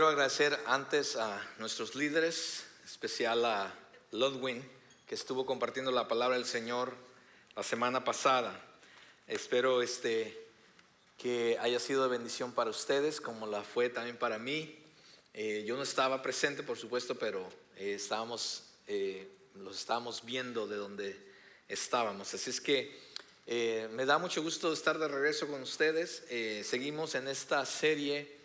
Quiero agradecer antes a nuestros líderes, especial a Ludwin, que estuvo compartiendo la palabra del Señor la semana pasada. Espero que haya sido de bendición para ustedes, como la fue también para mí. Yo no estaba presente, por supuesto, pero los estábamos viendo de donde estábamos. Así es que me da mucho gusto estar de regreso con ustedes. Seguimos en esta serie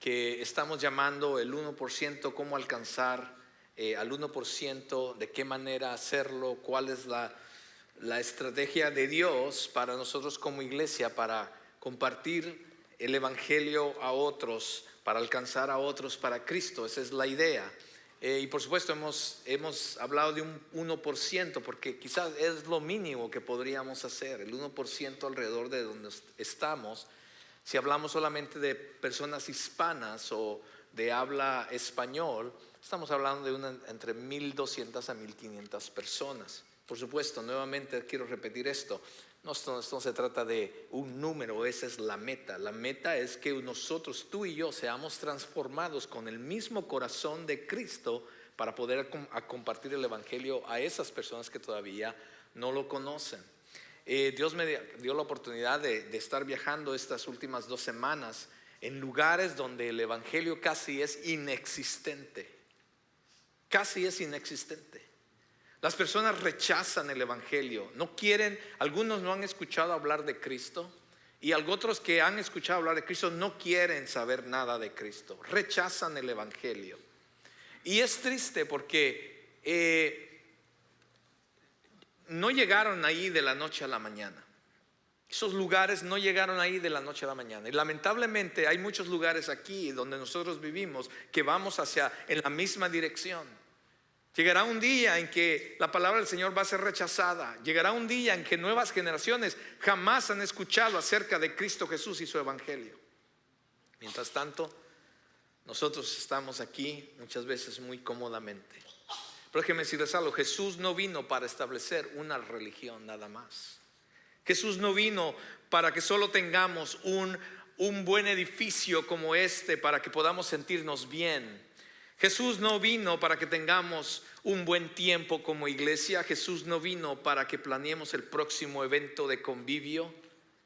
que estamos llamando el 1%, cómo alcanzar al 1%, de qué manera hacerlo, cuál es la estrategia de Dios para nosotros como iglesia, para compartir el evangelio a otros, para alcanzar a otros para Cristo. Esa es la idea. Y por supuesto hemos hablado de un 1%, porque quizás es lo mínimo que podríamos hacer, el 1% alrededor de donde estamos. Si hablamos solamente de personas hispanas o de habla español, estamos hablando de entre 1,200 a 1,500 personas. Por supuesto, nuevamente quiero repetir esto. Esto no se trata de un número, esa es la meta. La meta es que nosotros, tú y yo, seamos transformados con el mismo corazón de Cristo para poder compartir el evangelio a esas personas que todavía no lo conocen. Dios me dio la oportunidad de estar viajando estas últimas 2 semanas en lugares donde el evangelio casi es inexistente. Casi es inexistente. Las personas rechazan el evangelio, no quieren, algunos no han escuchado hablar de Cristo, y otros que han escuchado hablar de Cristo no quieren saber nada de Cristo, rechazan el evangelio. Y es triste porque no llegaron ahí de la noche a la mañana. Esos lugares no llegaron ahí de la noche a la mañana. Y lamentablemente hay muchos lugares aquí donde nosotros vivimos que vamos en la misma dirección. Llegará un día en que la palabra del Señor va a ser rechazada. Llegará un día en que nuevas generaciones jamás han escuchado acerca de Cristo Jesús y su evangelio. Mientras tanto, nosotros estamos aquí muchas veces muy cómodamente. Pero déjenme decirles algo: Jesús no vino para establecer una religión nada más. Jesús no vino para que solo tengamos un buen edificio como para que podamos sentirnos bien. Jesús no vino para que tengamos un buen tiempo como iglesia. Jesús no vino para que planeemos el próximo evento de convivio.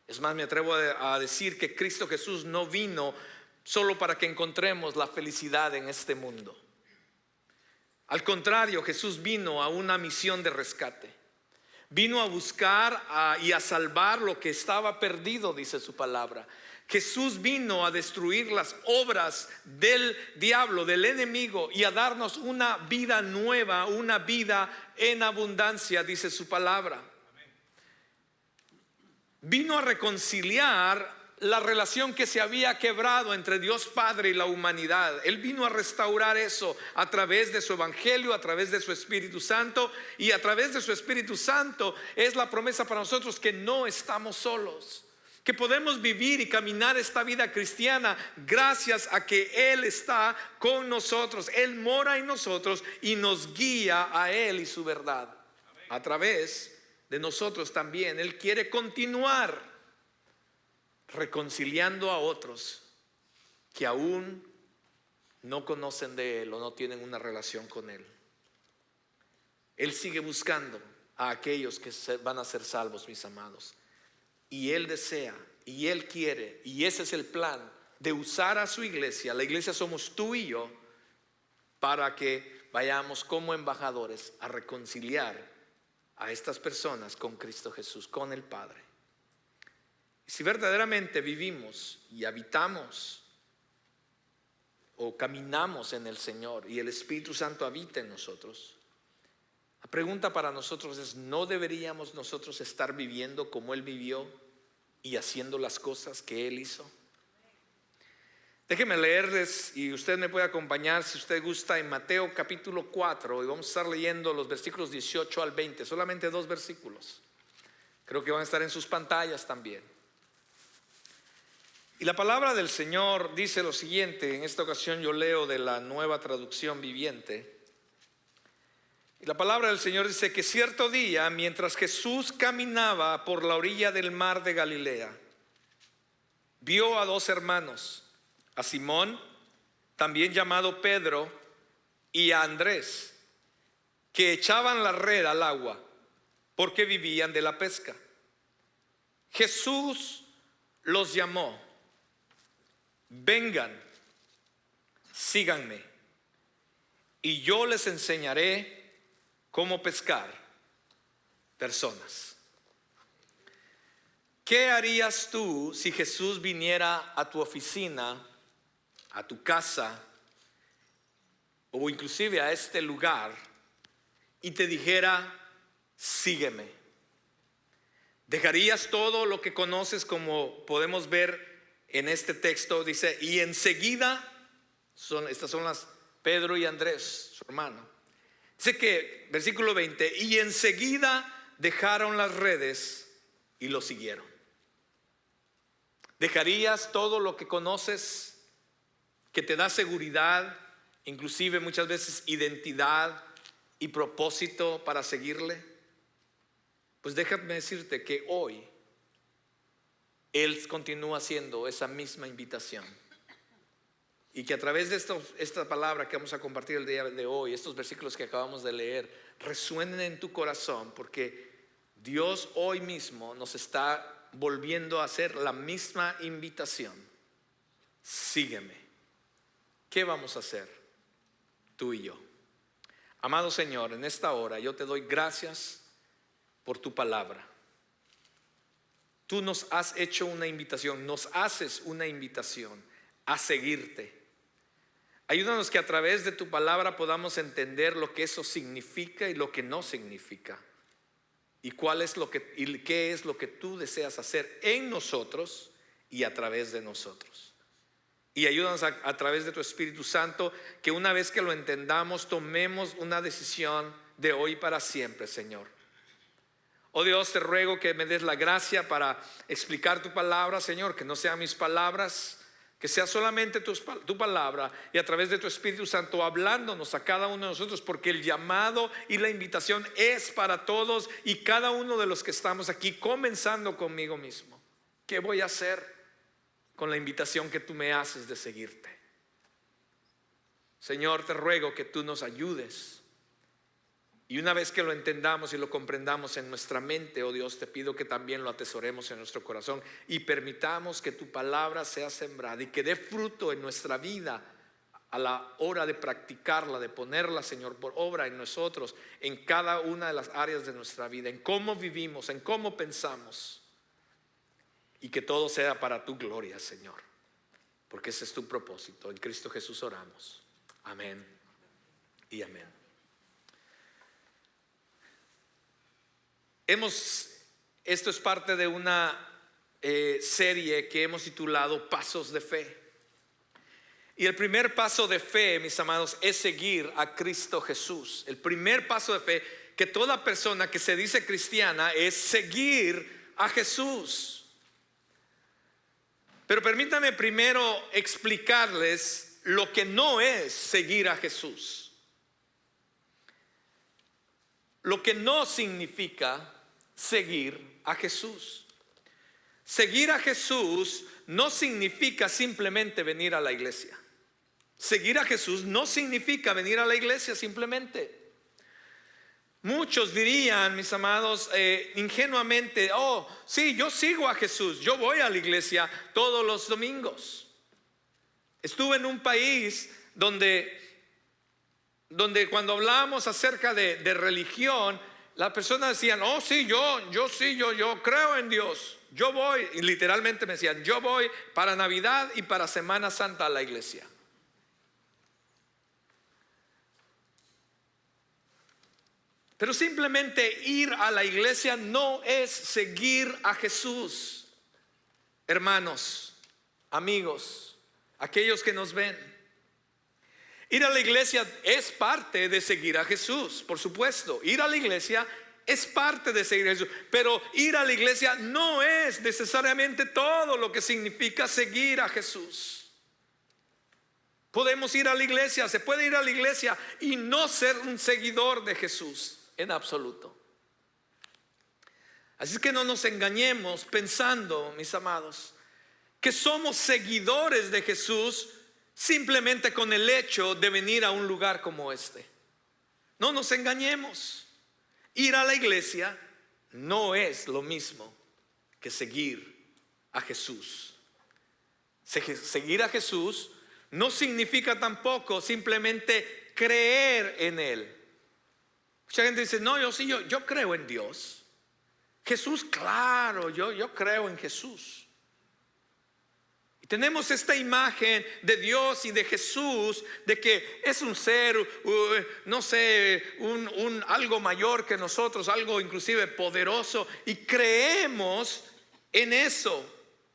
Es más, me atrevo a decir que Cristo Jesús no vino solo para que encontremos la felicidad en este mundo. Al contrario, Jesús vino a una misión de rescate. Vino a buscar y a salvar lo que estaba perdido, dice su palabra. Jesús vino a destruir las obras del diablo, del enemigo, y a darnos una vida nueva, una vida en abundancia, dice su palabra. Vino a reconciliar la relación que se había quebrado entre Dios Padre y la humanidad. Él vino a restaurar eso a través de su evangelio, a través de su Espíritu Santo. Y a través de su Espíritu Santo es la promesa para nosotros que no estamos solos, que podemos vivir y caminar esta vida cristiana gracias a que Él está con nosotros. Él mora en nosotros y nos guía a Él y su verdad. A través de nosotros también Él quiere continuar reconciliando a otros que aún no conocen de Él o no tienen una relación con Él. Él sigue buscando a aquellos que van a ser salvos, mis amados. Y Él desea, y Él quiere, y ese es el plan de usar a su iglesia. La iglesia somos tú y yo, para que vayamos como embajadores a reconciliar a estas personas con Cristo Jesús, con el Padre. Y si verdaderamente vivimos y habitamos o caminamos en el Señor y el Espíritu Santo habita en nosotros, la pregunta para nosotros es: ¿no deberíamos nosotros estar viviendo como Él vivió y haciendo las cosas que Él hizo? Déjenme leerles, y usted me puede acompañar si usted gusta, en Mateo capítulo 4, y vamos a estar leyendo los versículos 18 al 20, solamente 2 versículos. Creo que van a estar en sus pantallas también. Y la palabra del Señor dice lo siguiente. En esta ocasión yo leo de la Nueva Traducción Viviente. Y la palabra del Señor dice que cierto día, mientras Jesús caminaba por la orilla del mar de Galilea, vio a 2 hermanos, a Simón, también llamado Pedro, y a Andrés, que echaban la red al agua, porque vivían de la pesca. Jesús los llamó: vengan, síganme, y yo les enseñaré cómo pescar personas. ¿Qué harías tú si Jesús viniera a tu oficina, a tu casa, o inclusive a este lugar, y te dijera: sígueme? ¿Dejarías todo lo que conoces, como podemos ver en este texto? Dice, y enseguida, estas son las Pedro y Andrés, su hermano. Dice que, versículo 20, y enseguida dejaron las redes y lo siguieron. ¿Dejarías todo lo que conoces, que te da seguridad, inclusive muchas veces identidad y propósito, para seguirle? Pues déjame decirte que hoy Él continúa haciendo esa misma invitación, y que a través de esta palabra que vamos a compartir el día de hoy, estos versículos que acabamos de leer, resuenen en tu corazón, porque Dios hoy mismo nos está volviendo a hacer la misma invitación: sígueme. ¿Qué vamos a hacer tú y yo? Amado Señor, en esta hora yo te doy gracias por tu palabra. Tú nos has hecho una invitación, nos haces una invitación a seguirte. Ayúdanos que a través de tu palabra podamos entender lo que eso significa y lo que no significa, y qué es lo que tú deseas hacer en nosotros y a través de nosotros. Y ayúdanos a través de tu Espíritu Santo, que una vez que lo entendamos, tomemos una decisión de hoy para siempre, Señor. Oh Dios, te ruego que me des la gracia para explicar tu palabra, Señor, que no sean mis palabras, que sea solamente tu palabra, y a través de tu Espíritu Santo hablándonos a cada uno de nosotros, porque el llamado y la invitación es para todos y cada uno de los que estamos aquí, comenzando conmigo mismo. ¿Qué voy a hacer con la invitación que tú me haces de seguirte? Señor, te ruego que tú nos ayudes, y una vez que lo entendamos y lo comprendamos en nuestra mente, oh Dios, te pido que también lo atesoremos en nuestro corazón y permitamos que tu palabra sea sembrada y que dé fruto en nuestra vida a la hora de practicarla, de ponerla, Señor, por obra en nosotros, en cada una de las áreas de nuestra vida, en cómo vivimos, en cómo pensamos, y que todo sea para tu gloria, Señor, porque ese es tu propósito. En Cristo Jesús oramos. Amén y amén. Esto es parte de una serie que hemos titulado Pasos de Fe. Y el primer paso de fe, mis amados, es seguir a Cristo Jesús. El primer paso de fe que toda persona que se dice cristiana es seguir a Jesús. Pero permítame primero explicarles lo que no es seguir a Jesús. Lo que no significa seguir a Jesús. Seguir a Jesús no significa simplemente venir a la iglesia. Seguir a Jesús no significa venir a la iglesia simplemente. Muchos dirían, mis amados, ingenuamente: oh, sí, yo sigo a Jesús, yo voy a la iglesia todos los domingos. Estuve en un país donde cuando hablábamos acerca de religión, las personas decían: oh sí, yo creo en Dios, yo voy, y literalmente me decían: yo voy para Navidad y para Semana Santa a la iglesia. Pero simplemente ir a la iglesia no es seguir a Jesús. Hermanos, amigos, aquellos que nos ven, ir a la iglesia es parte de seguir a Jesús, por supuesto. Ir a la iglesia es parte de seguir a Jesús, pero ir a la iglesia no es necesariamente todo lo que significa seguir a Jesús. Podemos ir a la iglesia, se puede ir a la iglesia y no ser un seguidor de Jesús en absoluto. Así es que no nos engañemos pensando, mis amados, que somos seguidores de Jesús simplemente con el hecho de venir a un lugar como este. No nos engañemos. Ir a la iglesia no es lo mismo que seguir a Jesús. Seguir a Jesús no significa tampoco simplemente creer en Él. Mucha gente dice, no, yo creo en Dios. Jesús, claro, yo creo en Jesús. Y tenemos esta imagen de Dios y de Jesús, de que es un ser, no sé, algo mayor que nosotros, algo inclusive poderoso, y creemos en eso.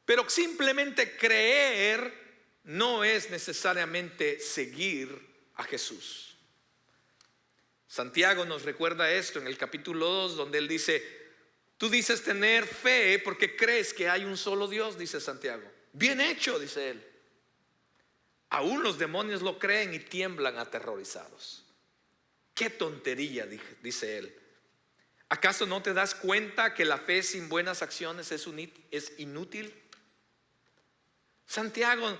Pero simplemente creer no es necesariamente seguir a Jesús. Santiago nos recuerda esto en el capítulo 2, donde él dice, tú dices tener fe porque crees que hay un solo Dios, dice Santiago. Bien hecho, dice él. Aún los demonios lo creen y tiemblan aterrorizados. Qué tontería, dice él. ¿Acaso no te das cuenta que la fe sin buenas acciones es inútil? Santiago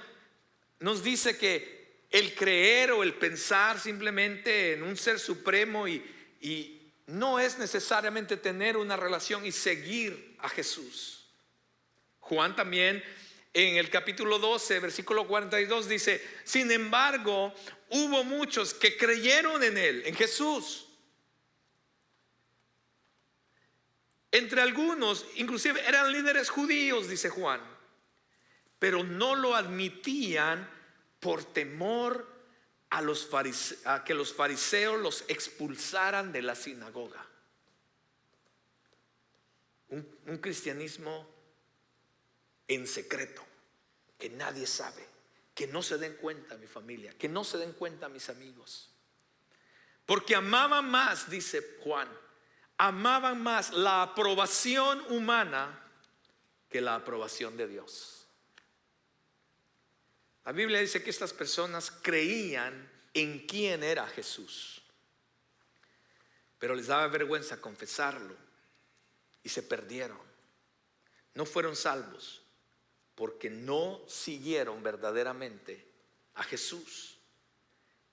nos dice que el creer o el pensar simplemente en un ser supremo y no es necesariamente tener una relación y seguir a Jesús. Juan también en el capítulo 12, versículo 42 dice, sin embargo, hubo muchos que creyeron en Él, en Jesús. Entre algunos, inclusive eran líderes judíos, dice Juan, pero no lo admitían por temor a que los fariseos los expulsaran de la sinagoga. Un cristianismo en secreto, que nadie sabe, que no se den cuenta mi familia, que no se den cuenta mis amigos. Porque amaban más, dice Juan, amaban más la aprobación humana que la aprobación de Dios. La Biblia dice que estas personas creían en quién era Jesús, pero les daba vergüenza confesarlo y se perdieron. No fueron salvos porque no siguieron verdaderamente a Jesús.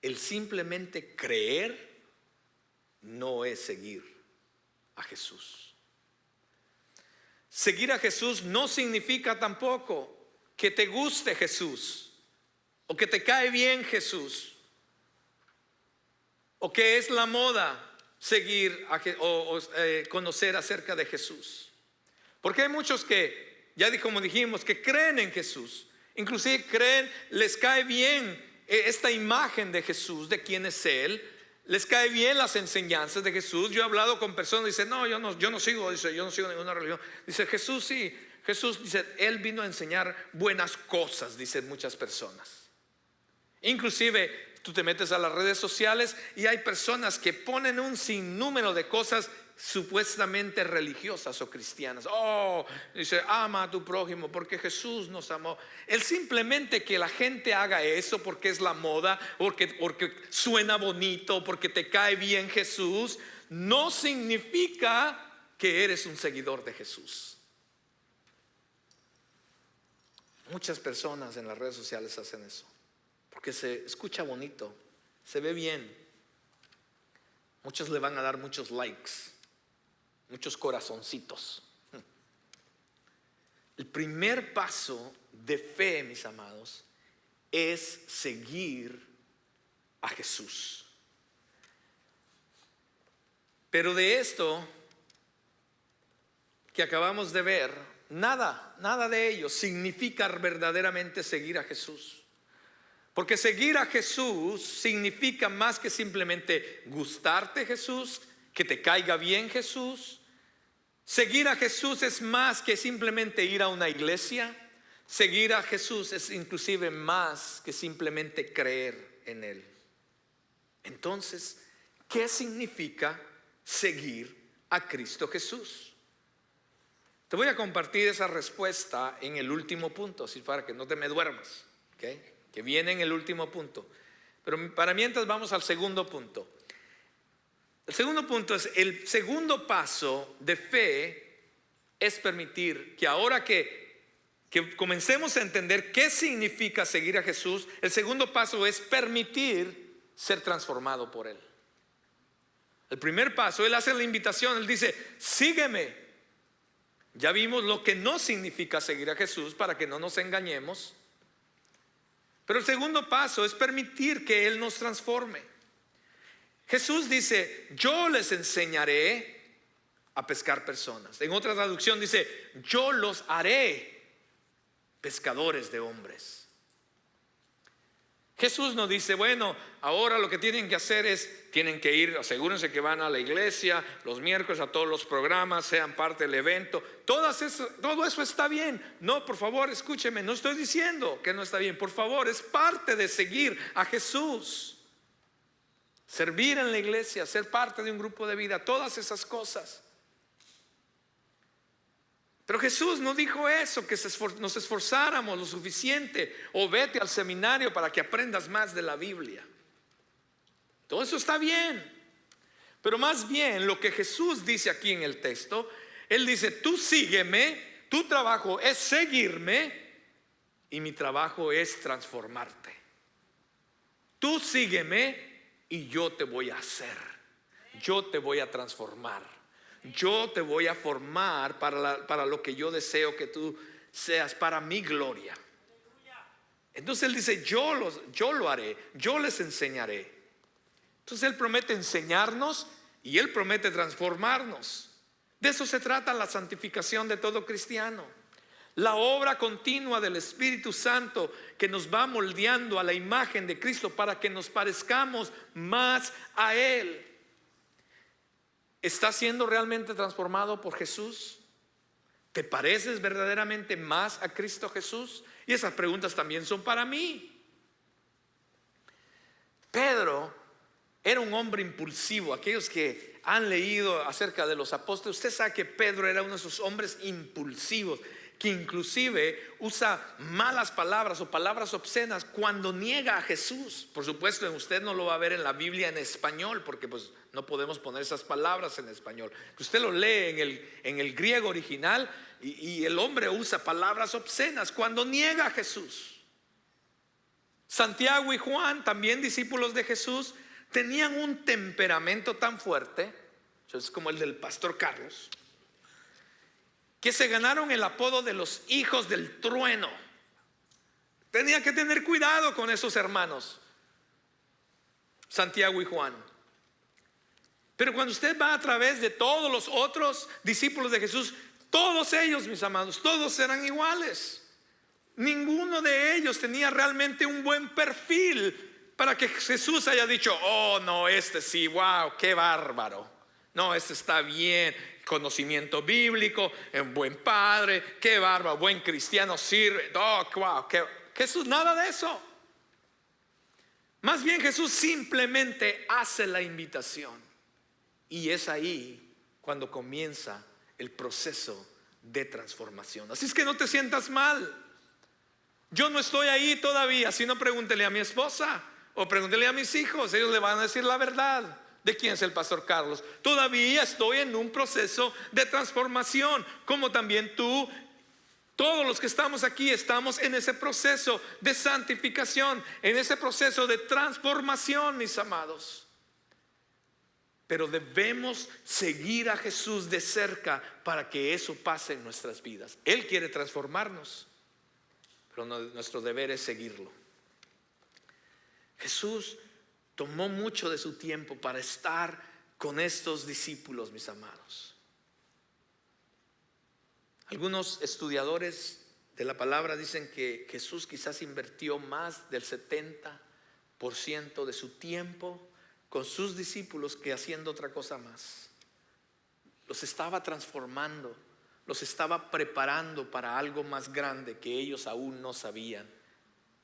El simplemente creer no es seguir a Jesús. Seguir a Jesús no significa tampoco que te guste Jesús, o que te cae bien Jesús, o que es la moda seguir o conocer acerca de Jesús. Porque hay muchos que, como dijimos, que creen en Jesús, inclusive creen, les cae bien esta imagen de Jesús, de quién es Él, les cae bien las enseñanzas de Jesús. Yo he hablado con personas que dicen, no, yo no sigo ninguna religión. Dice, Jesús sí, Jesús dice, Él vino a enseñar buenas cosas, dicen muchas personas. Inclusive tú te metes a las redes sociales y hay personas que ponen un sinnúmero de cosas supuestamente religiosas o cristianas. Dice, ama a tu prójimo porque Jesús nos amó. El simplemente que la gente haga eso porque es la moda, porque suena bonito, porque te cae bien Jesús, no significa que eres un seguidor de Jesús. Muchas personas en las redes sociales hacen eso porque se escucha bonito, se ve bien. Muchos le van a dar muchos likes, muchos corazoncitos. El primer paso de fe, mis amados, es seguir a Jesús. Pero de esto que acabamos de ver, nada de ello significa verdaderamente seguir a Jesús. Porque seguir a Jesús significa más que simplemente gustarte Jesús, que te caiga bien Jesús. Seguir a Jesús es más que simplemente ir a una iglesia. Seguir a Jesús es inclusive más que simplemente creer en Él. Entonces, ¿qué significa seguir a Cristo Jesús? Te voy a compartir esa respuesta en el último punto, así para que no te me duermas, ¿ok? Que viene en el último punto. Pero para mientras vamos al segundo punto. El segundo punto es, el segundo paso de fe es permitir que ahora que que comencemos a entender qué significa seguir a Jesús, el segundo paso es permitir ser transformado por Él. El primer paso, Él hace la invitación, Él dice, sígueme. Ya vimos lo que no significa seguir a Jesús para que no nos engañemos. Pero el segundo paso es permitir que Él nos transforme. Jesús dice, yo les enseñaré a pescar personas. En otra traducción dice, yo los haré pescadores de hombres. Jesús nos dice, bueno, ahora lo que tienen que hacer es, tienen que ir, asegúrense que van a la iglesia los miércoles a todos los programas, sean parte del evento. Todo eso está bien. No, por favor, escúcheme, no estoy diciendo que no está bien. Por favor, es parte de seguir a Jesús. Servir en la iglesia, ser parte de un grupo de vida, todas esas cosas. Pero Jesús no dijo eso, que nos esforzáramos lo suficiente o vete al seminario para que aprendas más de la Biblia. Todo eso está bien. Pero más bien lo que Jesús dice aquí en el texto, Él dice, tú sígueme, tu trabajo es seguirme y mi trabajo es transformarte. Tú sígueme y yo te voy a hacer, yo te voy a transformar. Yo te voy a formar para lo que yo deseo que tú seas, para mi gloria. Entonces Él dice, yo lo haré, yo les enseñaré. Entonces Él promete enseñarnos y Él promete transformarnos. De eso se trata la santificación de todo cristiano. La obra continua del Espíritu Santo que nos va moldeando a la imagen de Cristo para que nos parezcamos más a Él. ¿Estás siendo realmente transformado por Jesús? ¿Te pareces verdaderamente más a Cristo Jesús? Y esas preguntas también son para mí. Pedro era un hombre impulsivo. Aquellos que han leído acerca de los apóstoles, usted sabe que Pedro era uno de esos hombres impulsivos, que inclusive usa malas palabras o palabras obscenas cuando niega a Jesús. Por supuesto, usted no lo va a ver en la Biblia en español, porque pues no podemos poner esas palabras en español. Usted lo lee en el griego original y el hombre usa palabras obscenas cuando niega a Jesús. Santiago y Juan, también discípulos de Jesús, tenían un temperamento tan fuerte, es como el del pastor Carlos, que se ganaron el apodo de los hijos del trueno. Tenía que tener cuidado con esos hermanos, Santiago y Juan. Pero cuando usted va a través de todos los otros discípulos de Jesús, todos ellos, mis amados, todos eran iguales. Ninguno de ellos tenía realmente un buen perfil para que Jesús haya dicho, oh no, este sí, wow, qué bárbaro. No, este está bien, conocimiento bíblico, un buen padre, qué bárbaro, buen cristiano, sirve. Oh, wow, Jesús, nada de eso. Más bien Jesús simplemente hace la invitación. Y es ahí cuando comienza el proceso de transformación. Así es que no te sientas mal. Yo no estoy ahí todavía. Si no, pregúntele a mi esposa o pregúntele a mis hijos. Ellos le van a decir la verdad de quién es el pastor Carlos. Todavía estoy en un proceso de transformación, como también tú. Todos los que estamos aquí estamos en ese proceso de santificación, en ese proceso de transformación, mis amados. Pero debemos seguir a Jesús de cerca para que eso pase en nuestras vidas. Él quiere transformarnos, pero nuestro deber es seguirlo. Jesús tomó mucho de su tiempo para estar con estos discípulos, mis amados. Algunos estudiadores de la palabra dicen que Jesús quizás invirtió más del 70% de su tiempo con sus discípulos que haciendo otra cosa más. Los estaba transformando, los estaba preparando para algo más grande que ellos aún no sabían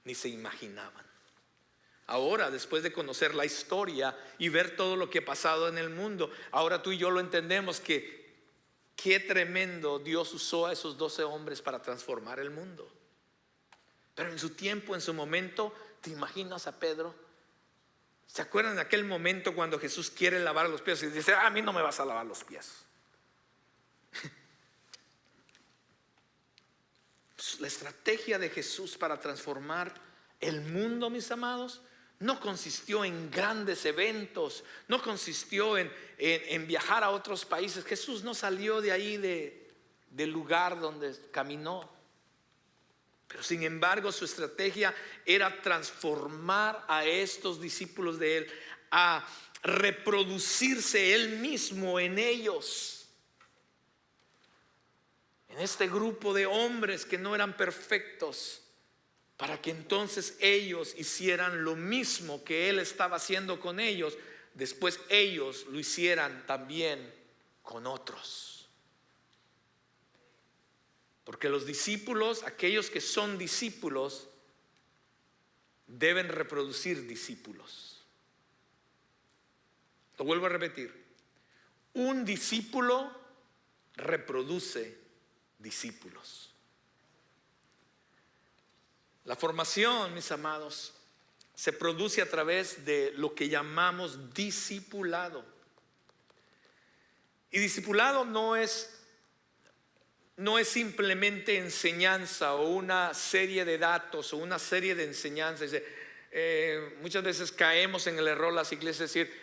ni se imaginaban. Ahora, después de conocer la historia y ver todo lo que ha pasado en el mundo, ahora tú y yo lo entendemos, que qué tremendo Dios usó a esos 12 hombres para transformar el mundo. Pero en su tiempo, en su momento, ¿te imaginas a Pedro? ¿Se acuerdan de aquel momento cuando Jesús quiere lavar los pies y dice, a mí no me vas a lavar los pies? la estrategia de Jesús para transformar el mundo, mis amados, no consistió en grandes eventos, no consistió en viajar a otros países. Jesús no salió de ahí del lugar donde caminó. Pero sin embargo su estrategia era transformar a estos discípulos de él, a reproducirse él mismo en ellos, en este grupo de hombres que no eran perfectos, para que entonces ellos hicieran lo mismo que él estaba haciendo con ellos, después ellos lo hicieran también con otros. Porque los discípulos, aquellos que son discípulos, deben reproducir discípulos. Lo vuelvo a repetir: un discípulo reproduce discípulos. La formación, mis amados, se produce a través de lo que llamamos discipulado. Y discipulado no es simplemente enseñanza o una serie de datos o una serie de enseñanzas. Muchas veces caemos en el error las iglesias de decir,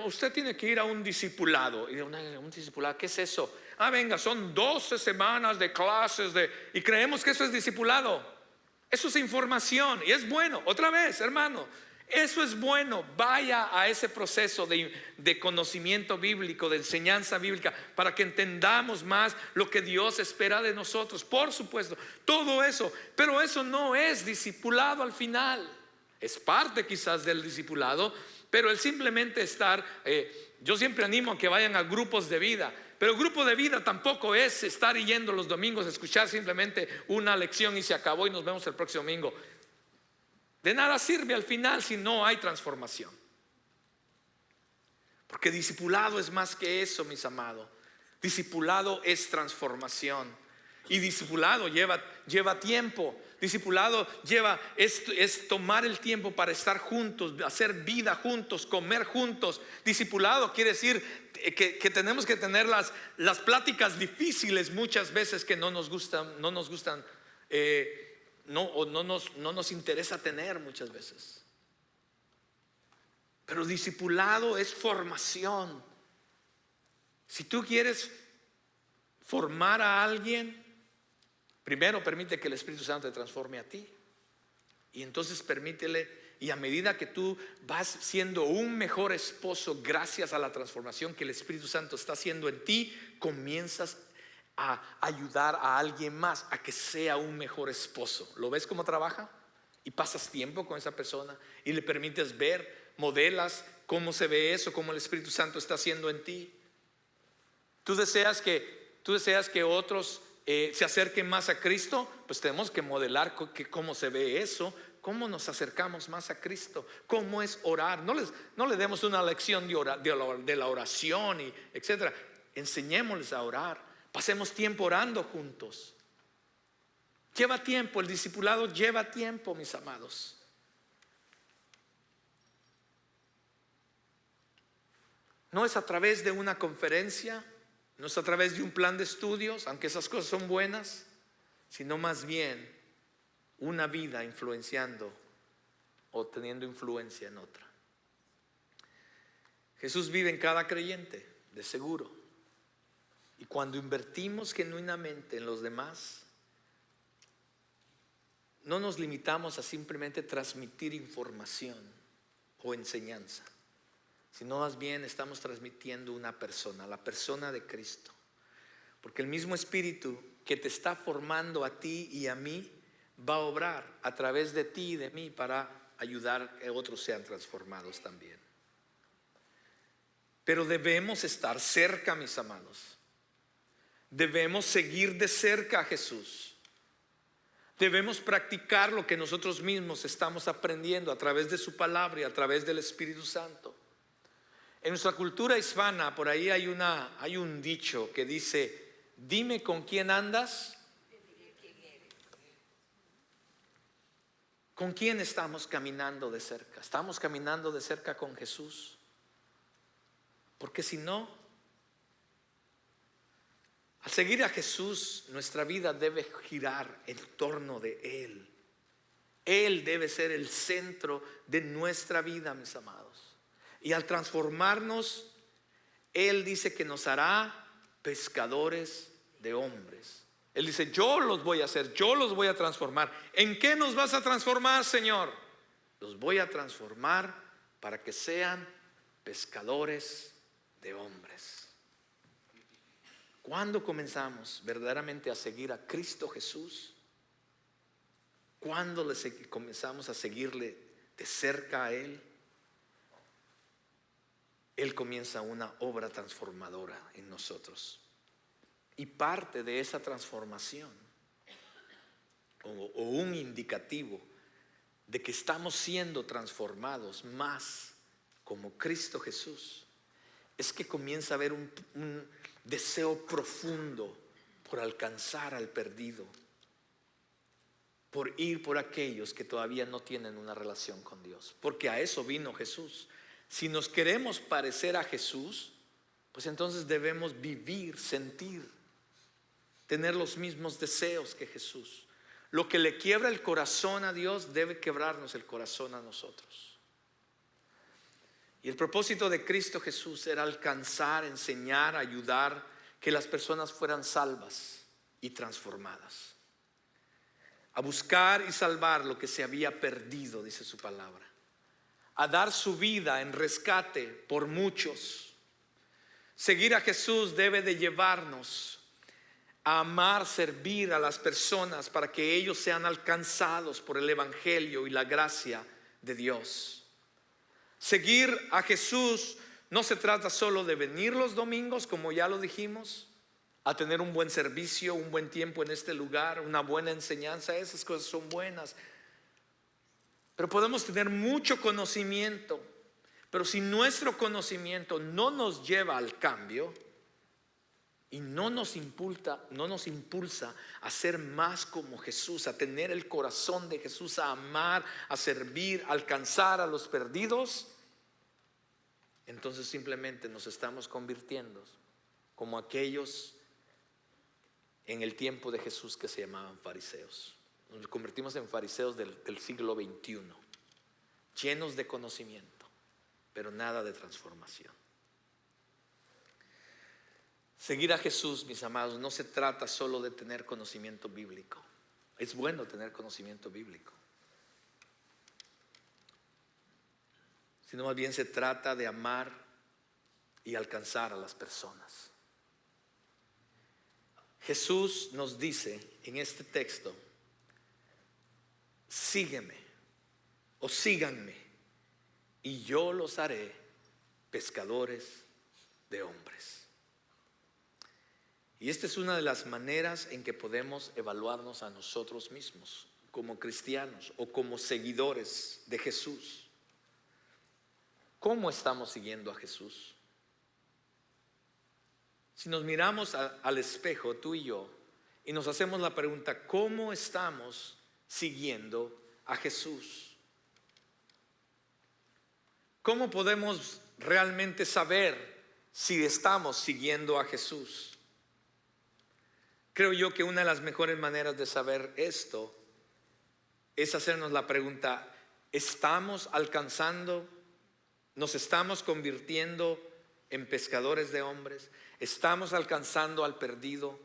usted tiene que ir a un discipulado. Y un discipulado, ¿qué es eso? Venga, son 12 semanas de clases y creemos que eso es discipulado. Eso es información y es bueno. Otra vez, hermano, eso es bueno. Vaya a ese proceso de conocimiento bíblico, de enseñanza bíblica, para que entendamos más lo que Dios espera de nosotros. Por supuesto, todo eso, pero eso no es discipulado al final. Es parte quizás del discipulado, pero el simplemente estar, yo siempre animo a que vayan a grupos de vida. Pero grupo de vida tampoco es estar yendo los domingos a escuchar simplemente una lección y se acabó y nos vemos el próximo domingo. De nada sirve al final si no hay transformación. Porque discipulado es más que eso, mis amados. Discipulado es transformación. Y discipulado lleva tiempo. Discipulado es tomar el tiempo para estar juntos, hacer vida juntos, comer juntos. Discipulado quiere decir que tenemos que tener las pláticas difíciles muchas veces que no nos gustan, no nos interesa tener muchas veces. Pero discipulado es formación. Si tú quieres formar a alguien, primero permite que el Espíritu Santo te transforme a ti. Y entonces permítele. Y a medida que tú vas siendo un mejor esposo gracias a la transformación que el Espíritu Santo está haciendo en ti, comienzas a ayudar a alguien más a que sea un mejor esposo. ¿Lo ves cómo trabaja? Y pasas tiempo con esa persona y le permites ver, modelas cómo se ve eso, cómo el Espíritu Santo está haciendo en ti. Tú deseas que otros se acerquen más a Cristo, pues tenemos que modelar cómo se ve eso. ¿Cómo nos acercamos más a Cristo? ¿Cómo es orar? No le demos una lección de la oración y etcétera. Enseñémosles a orar. Pasemos tiempo orando juntos. Lleva tiempo, el discipulado lleva tiempo, mis amados. No es a través de una conferencia, no es a través de un plan de estudios, aunque esas cosas son buenas, sino más bien una vida influenciando o teniendo influencia en otra. Jesús vive en cada creyente, de seguro. Y cuando invertimos genuinamente en los demás, no nos limitamos a simplemente transmitir información o enseñanza, sino más bien estamos transmitiendo una persona, la persona de Cristo. Porque el mismo Espíritu que te está formando a ti y a mí va a obrar a través de ti y de mí para ayudar a que otros sean transformados también. Pero debemos estar cerca, mis amados. Debemos seguir de cerca a Jesús. Debemos practicar lo que nosotros mismos estamos aprendiendo a través de su palabra y a través del Espíritu Santo. En nuestra cultura hispana, por ahí hay un dicho que dice: dime con quién andas. ¿Con quién estamos caminando de cerca? ¿Estamos caminando de cerca con Jesús? Porque si no, Al seguir a Jesús, nuestra vida debe girar en torno de Él. Él debe ser el centro de nuestra vida, mis amados. Y al transformarnos, Él dice que nos hará pescadores de hombres. Él dice, yo los voy a hacer, yo los voy a transformar. ¿En qué nos vas a transformar, Señor? Los voy a transformar para que sean pescadores de hombres. ¿Cuándo comenzamos verdaderamente a seguir a Cristo Jesús? ¿Cuándo comenzamos a seguirle de cerca a Él? Él comienza una obra transformadora en nosotros. Y parte de esa transformación, o un indicativo de que estamos siendo transformados más como Cristo Jesús, es que comienza a haber un deseo profundo por alcanzar al perdido, por ir por aquellos que todavía no tienen una relación con Dios, porque a eso vino Jesús. Si nos queremos parecer a Jesús, pues entonces debemos vivir, sentir, tener los mismos deseos que Jesús. Lo que le quiebra el corazón a Dios debe quebrarnos el corazón a nosotros. Y el propósito de Cristo Jesús era alcanzar, enseñar, ayudar, que las personas fueran salvas y transformadas. A buscar y salvar lo que se había perdido, dice su palabra. A dar su vida en rescate por muchos. Seguir a Jesús debe de llevarnos a amar, servir a las personas para que ellos sean alcanzados por el evangelio y la gracia de Dios. Seguir a Jesús no se trata solo de venir los domingos, como ya lo dijimos, a tener un buen servicio, un buen tiempo en este lugar, una buena enseñanza. Esas cosas son buenas, pero podemos tener mucho conocimiento, pero si nuestro conocimiento no nos lleva al cambio y no nos impulsa a ser más como Jesús, a tener el corazón de Jesús, a amar, a servir, a alcanzar a los perdidos, entonces simplemente nos estamos convirtiendo como aquellos en el tiempo de Jesús que se llamaban fariseos. Nos convertimos en fariseos del siglo XXI, llenos de conocimiento, pero nada de transformación. Seguir a Jesús, mis amados, no se trata solo de tener conocimiento bíblico. Es bueno tener conocimiento bíblico, sino más bien se trata de amar y alcanzar a las personas. Jesús nos dice en este texto: sígueme o síganme y yo los haré pescadores de hombres. Y esta es una de las maneras en que podemos evaluarnos a nosotros mismos como cristianos o como seguidores de Jesús. ¿Cómo estamos siguiendo a Jesús? Si nos miramos al espejo, tú y yo, y nos hacemos la pregunta: ¿cómo estamos siguiendo a Jesús? ¿Cómo podemos realmente saber si estamos siguiendo a Jesús? Creo yo que una de las mejores maneras de saber esto es hacernos la pregunta: ¿estamos alcanzando? ¿Nos estamos convirtiendo en pescadores de hombres? ¿Estamos alcanzando al perdido?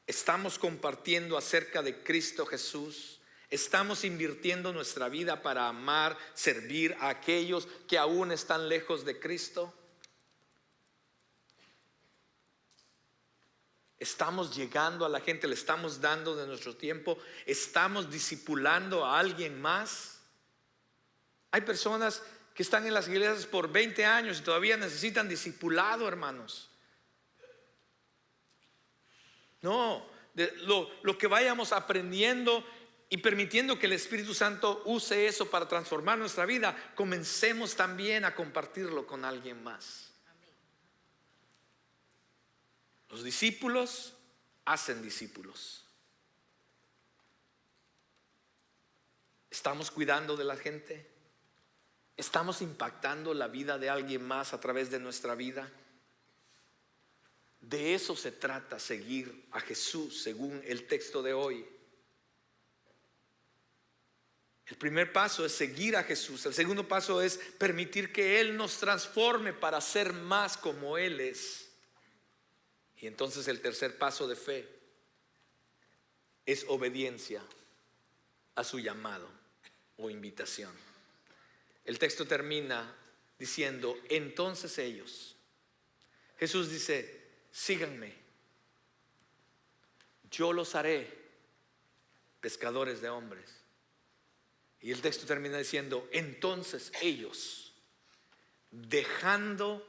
¿Estamos compartiendo acerca de Cristo Jesús? ¿Estamos invirtiendo nuestra vida para amar, servir a aquellos que aún están lejos de Cristo? ¿Estamos llegando a la gente? ¿Le estamos dando de nuestro tiempo? ¿Estamos discipulando a alguien más? Hay personas que están en las iglesias por 20 años y todavía necesitan discipulado, hermanos. No, lo que vayamos aprendiendo y permitiendo que el Espíritu Santo use eso para transformar nuestra vida, comencemos también a compartirlo con alguien más. Los discípulos hacen discípulos. ¿Estamos cuidando de la gente? ¿Estamos impactando la vida de alguien más a través de nuestra vida? De eso se trata seguir a Jesús según el texto de hoy. El primer paso es seguir a Jesús. El segundo paso es permitir que Él nos transforme para ser más como Él es. Y entonces el tercer paso de fe es obediencia a su llamado o invitación. El texto termina diciendo, entonces ellos. Jesús dice, síganme. Yo los haré pescadores de hombres. Y el texto termina diciendo, entonces ellos, dejando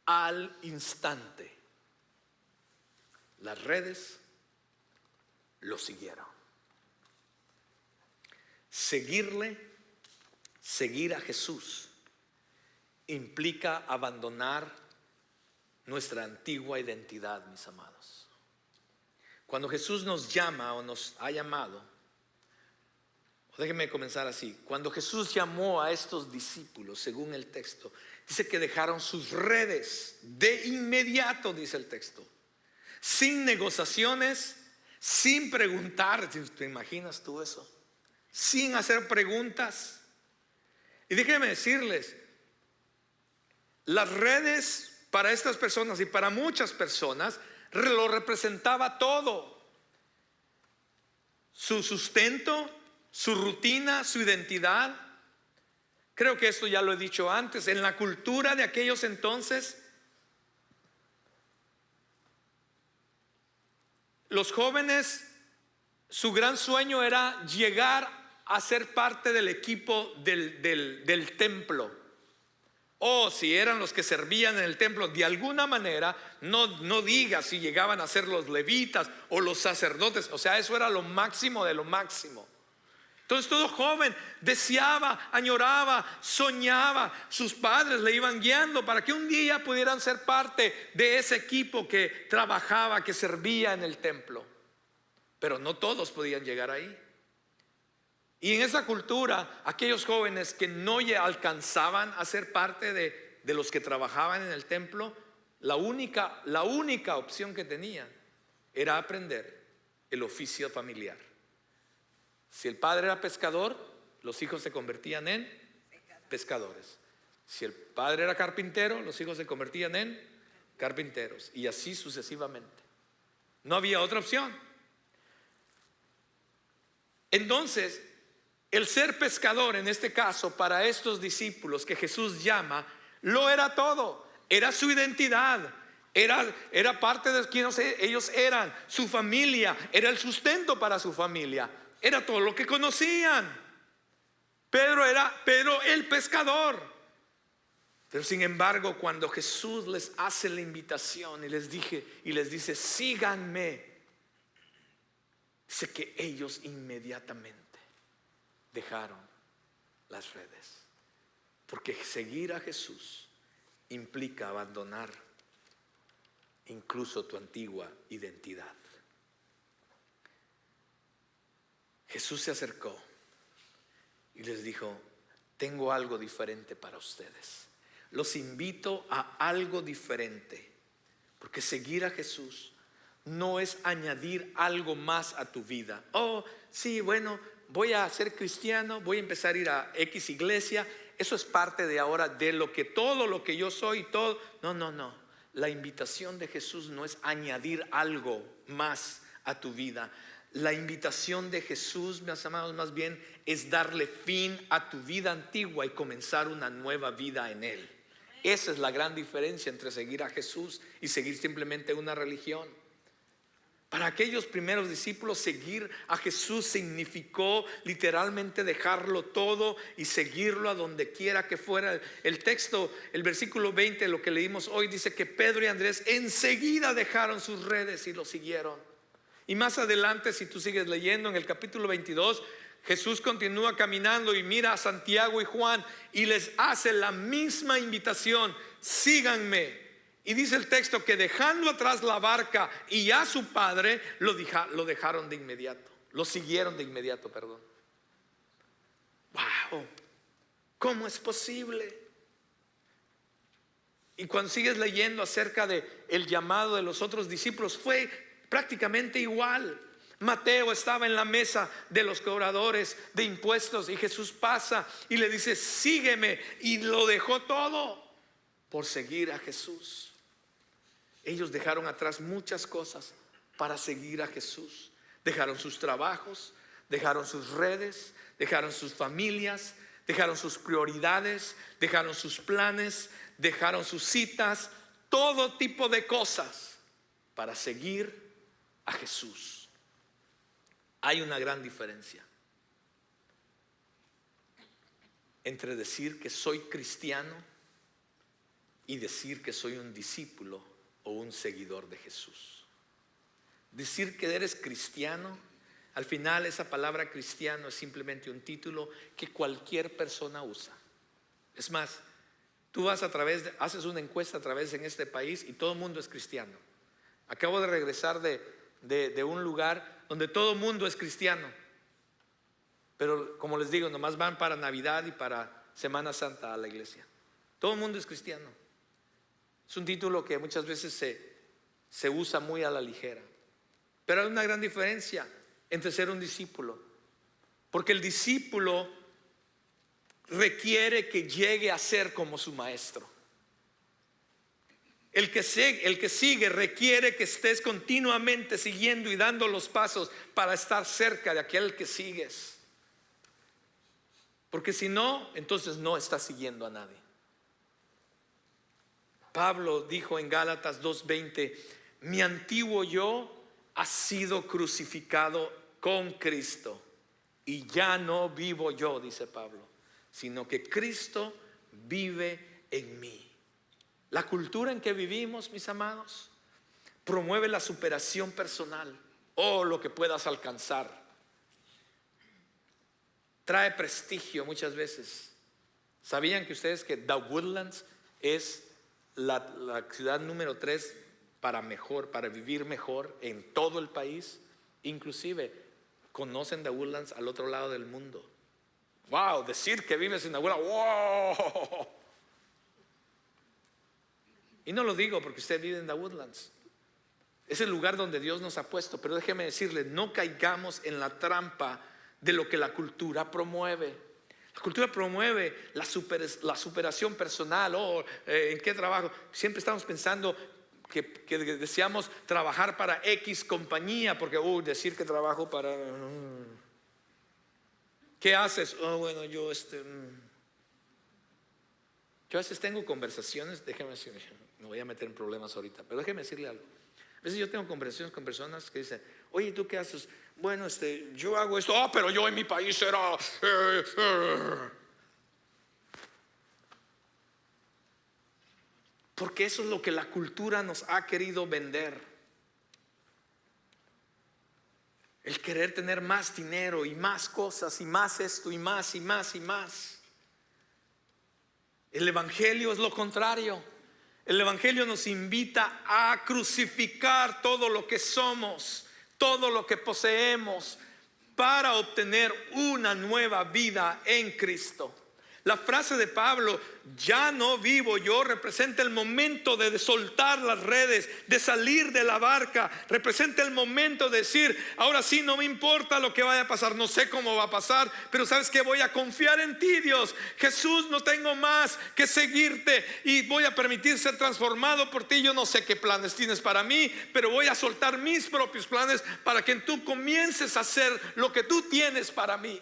al instante las redes, lo siguieron. Seguir a Jesús implica abandonar nuestra antigua identidad, mis amados. Cuando Jesús nos llama o nos ha llamado, déjenme comenzar así. Cuando Jesús llamó a estos discípulos, según el texto, dice que dejaron sus redes de inmediato, dice el texto, sin negociaciones, sin preguntar. ¿Te imaginas tú eso? Sin hacer preguntas. Y déjenme decirles, las redes para estas personas y para muchas personas lo representaba todo: su sustento, su rutina, su identidad. Creo que esto ya lo he dicho antes. En la cultura de aquellos entonces, los jóvenes, su gran sueño era llegar a ser parte del equipo del templo. O si eran los que servían en el templo, de alguna manera, no diga si llegaban a ser los levitas o los sacerdotes. O sea, eso era lo máximo de lo máximo. Entonces todo joven deseaba, añoraba, soñaba. Sus padres le iban guiando para que un día pudieran ser parte de ese equipo que trabajaba, que servía en el templo. Pero no todos podían llegar ahí. Y en esa cultura, aquellos jóvenes que no alcanzaban a ser parte de los que trabajaban en el templo, la única opción que tenían era aprender el oficio familiar. Si el padre era pescador, los hijos se convertían en pescadores. Si el padre era carpintero, los hijos se convertían en carpinteros. Y así sucesivamente. No había otra opción. Entonces, el ser pescador, en este caso, para estos discípulos que Jesús llama, lo era todo. Era su identidad. Era parte de quienes ellos eran. Su familia. Era el sustento para su familia. Era todo lo que conocían. Pedro era el pescador. Pero sin embargo, cuando Jesús les hace la invitación y les dice, síganme, dice que ellos inmediatamente dejaron las redes. Porque seguir a Jesús implica abandonar incluso tu antigua identidad. Jesús se acercó y les dijo, tengo algo diferente para ustedes. Los invito a algo diferente. Porque seguir a Jesús no es añadir algo más a tu vida. Oh, sí, bueno, voy a ser cristiano, voy a empezar a ir a X iglesia. Eso es parte de ahora de todo lo que yo soy, todo. No. La invitación de Jesús no es añadir algo más a tu vida. La invitación de Jesús, mis amados, más bien es darle fin a tu vida antigua y comenzar una nueva vida en Él. Esa es la gran diferencia entre seguir a Jesús y seguir simplemente una religión. Para aquellos primeros discípulos, seguir a Jesús significó literalmente dejarlo todo y seguirlo a donde quiera que fuera. El texto, el versículo 20, lo que leímos hoy, dice que Pedro y Andrés enseguida dejaron sus redes y lo siguieron. Y más adelante, si tú sigues leyendo en el capítulo 22, Jesús continúa caminando y mira a Santiago y Juan y les hace la misma invitación: síganme. Y dice el texto que dejando atrás la barca y a su padre, lo dejaron de inmediato. Lo siguieron de inmediato, perdón. ¡Wow! ¿Cómo es posible? Y cuando sigues leyendo acerca de el llamado de los otros discípulos, fue prácticamente igual. Mateo estaba en la mesa de los cobradores de impuestos y Jesús pasa y le dice: sígueme, y lo dejó todo por seguir a Jesús. Ellos dejaron atrás muchas cosas para seguir a Jesús. Dejaron sus trabajos, dejaron sus redes, dejaron sus familias, dejaron sus prioridades, dejaron sus planes, dejaron sus citas, todo tipo de cosas para seguir a Jesús. Hay una gran diferencia entre decir que soy cristiano y decir que soy un discípulo o un seguidor de Jesús. Decir que eres cristiano, al final esa palabra cristiano es simplemente un título que cualquier persona usa. Es más, tú vas haces una encuesta a través en este país y todo el mundo es cristiano. Acabo de regresar de un lugar donde todo el mundo es cristiano, pero como les digo, nomás van para Navidad y para Semana Santa a la iglesia. Todo el mundo es cristiano. Es un título que muchas veces se usa muy a la ligera, pero hay una gran diferencia entre ser un discípulo, porque el discípulo requiere que llegue a ser como su maestro. El que sigue requiere que estés continuamente siguiendo y dando los pasos para estar cerca de aquel que sigues, porque si no, entonces no estás siguiendo a nadie. Pablo dijo en Gálatas 2:20: mi antiguo yo ha sido crucificado con Cristo, y ya no vivo yo, dice Pablo, sino que Cristo vive en mí. La cultura en que vivimos, mis amados, promueve la superación personal o lo que puedas alcanzar. Trae prestigio muchas veces. ¿Sabían que ustedes que The Woodlands es la ciudad número 3 para vivir mejor en todo el país? Inclusive conocen The Woodlands al otro lado del mundo. Wow, decir que vives en The Woodlands, wow. Y no lo digo porque usted vive en The Woodlands, es el lugar donde Dios nos ha puesto. Pero déjeme decirle, no caigamos en la trampa de lo que la cultura promueve. La cultura promueve la superación personal. ¿En qué trabajo? Siempre estamos pensando que deseamos trabajar para X compañía, porque decir que trabajo para... ¿Qué haces? Bueno, yo a veces tengo conversaciones, déjeme decir, me voy a meter en problemas ahorita, pero déjeme decirle algo. A veces yo tengo conversaciones con personas que dicen: oye, ¿tú qué haces? Bueno, yo hago esto. Pero yo en mi país era... Porque eso es lo que la cultura nos ha querido vender. El querer tener más dinero y más cosas y más esto y más y más y más. El evangelio es lo contrario. El evangelio nos invita a crucificar todo lo que somos, todo lo que poseemos, para obtener una nueva vida en Cristo. La frase de Pablo, ya no vivo yo, representa el momento de soltar las redes, de salir de la barca. Representa el momento de decir: ahora sí, no me importa lo que vaya a pasar, no sé cómo va a pasar, pero sabes que voy a confiar en ti, Dios. Jesús, no tengo más que seguirte y voy a permitir ser transformado por ti. Yo no sé qué planes tienes para mí, pero voy a soltar mis propios planes para que tú comiences a hacer lo que tú tienes para mí.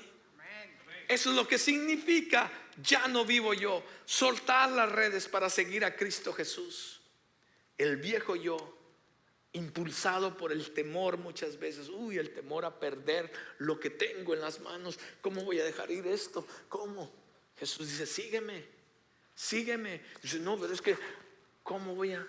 Eso es lo que significa ya no vivo yo. Soltar las redes para seguir a Cristo Jesús. El viejo yo, impulsado por el temor muchas veces. El temor a perder lo que tengo en las manos. ¿Cómo voy a dejar ir esto? ¿Cómo? Jesús dice: sígueme, sígueme. Dice: no, pero es que ¿cómo voy a?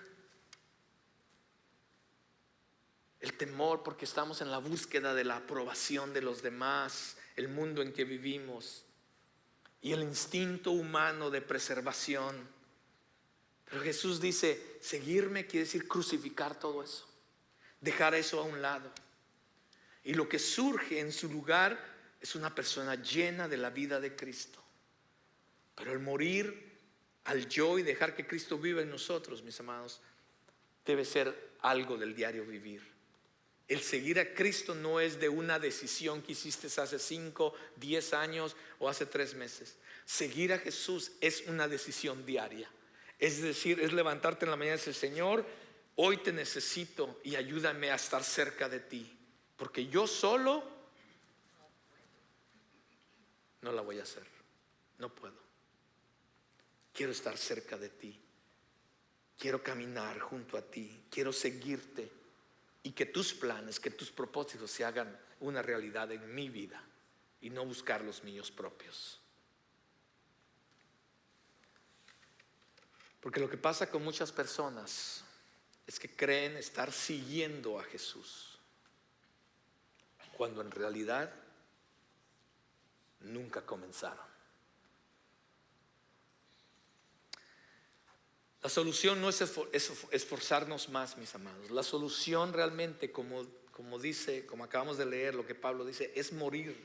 El temor, porque estamos en la búsqueda de la aprobación de los demás, el mundo en que vivimos, y el instinto humano de preservación. Pero Jesús dice: seguirme quiere decir crucificar todo eso, dejar eso a un lado, y lo que surge en su lugar es una persona llena de la vida de Cristo. Pero el morir al yo y dejar que Cristo viva en nosotros, mis amados, debe ser algo del diario vivir. El seguir a Cristo no es de una decisión que hiciste hace 5, 10 años o hace 3 meses. Seguir a Jesús es una decisión diaria. Es decir, es levantarte en la mañana y decir: Señor, hoy te necesito y ayúdame a estar cerca de ti, porque yo solo no la voy a hacer, no puedo. Quiero estar cerca de ti, quiero caminar junto a ti, quiero seguirte y que tus planes, que tus propósitos se hagan una realidad en mi vida y no buscar los míos propios. Porque lo que pasa con muchas personas es que creen estar siguiendo a Jesús, cuando en realidad nunca comenzaron. La solución no es esforzarnos más, mis amados. La solución realmente, como dice, como acabamos de leer lo que Pablo dice, es morir,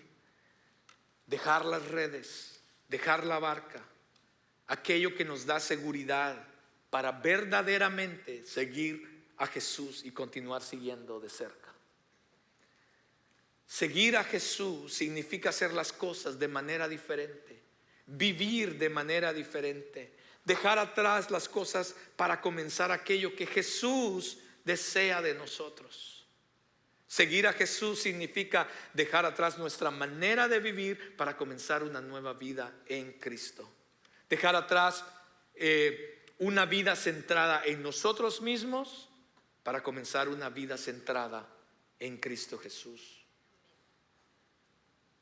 dejar las redes, dejar la barca, aquello que nos da seguridad para verdaderamente seguir a Jesús y continuar siguiendo de cerca. Seguir a Jesús significa hacer las cosas de manera diferente, vivir de manera diferente, dejar atrás las cosas para comenzar aquello que Jesús desea de nosotros. Seguir a Jesús significa dejar atrás nuestra manera de vivir para comenzar una nueva vida en Cristo. Dejar atrás una vida centrada en nosotros mismos para comenzar una vida centrada en Cristo Jesús.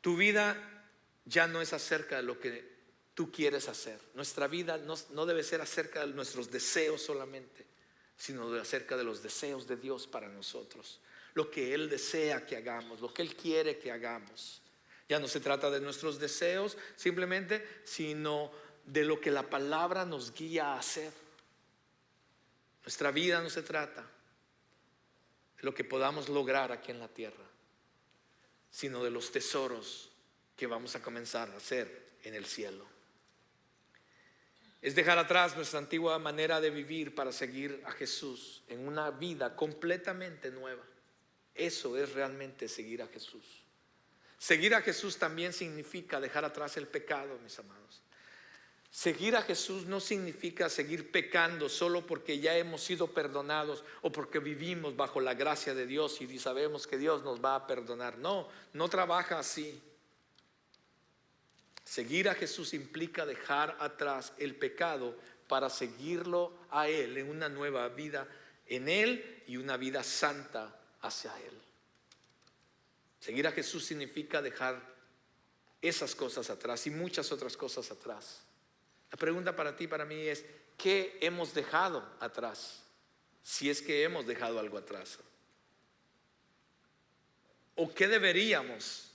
Tu vida ya no es acerca de lo que tú quieres hacer. Nuestra vida no debe ser acerca de nuestros deseos solamente, sino acerca de los deseos de Dios para nosotros. Lo que Él desea que hagamos, lo que Él quiere que hagamos. Ya no se trata de nuestros deseos simplemente, sino de lo que la palabra nos guía a hacer. Nuestra vida no se trata de lo que podamos lograr aquí en la tierra, sino de los tesoros que vamos a comenzar a hacer en el cielo. Es dejar atrás nuestra antigua manera de vivir para seguir a Jesús en una vida completamente nueva. Eso es realmente seguir a Jesús. Seguir a Jesús también significa dejar atrás el pecado, mis amados. Seguir a Jesús no significa seguir pecando solo porque ya hemos sido perdonados o porque vivimos bajo la gracia de Dios y sabemos que Dios nos va a perdonar. No, no trabaja así. Seguir a Jesús implica dejar atrás el pecado para seguirlo a Él en una nueva vida en Él y una vida santa hacia Él. Seguir a Jesús significa dejar esas cosas atrás y muchas otras cosas atrás. La pregunta para ti, para mí es: ¿qué hemos dejado atrás? Si es que hemos dejado algo atrás. ¿O qué deberíamos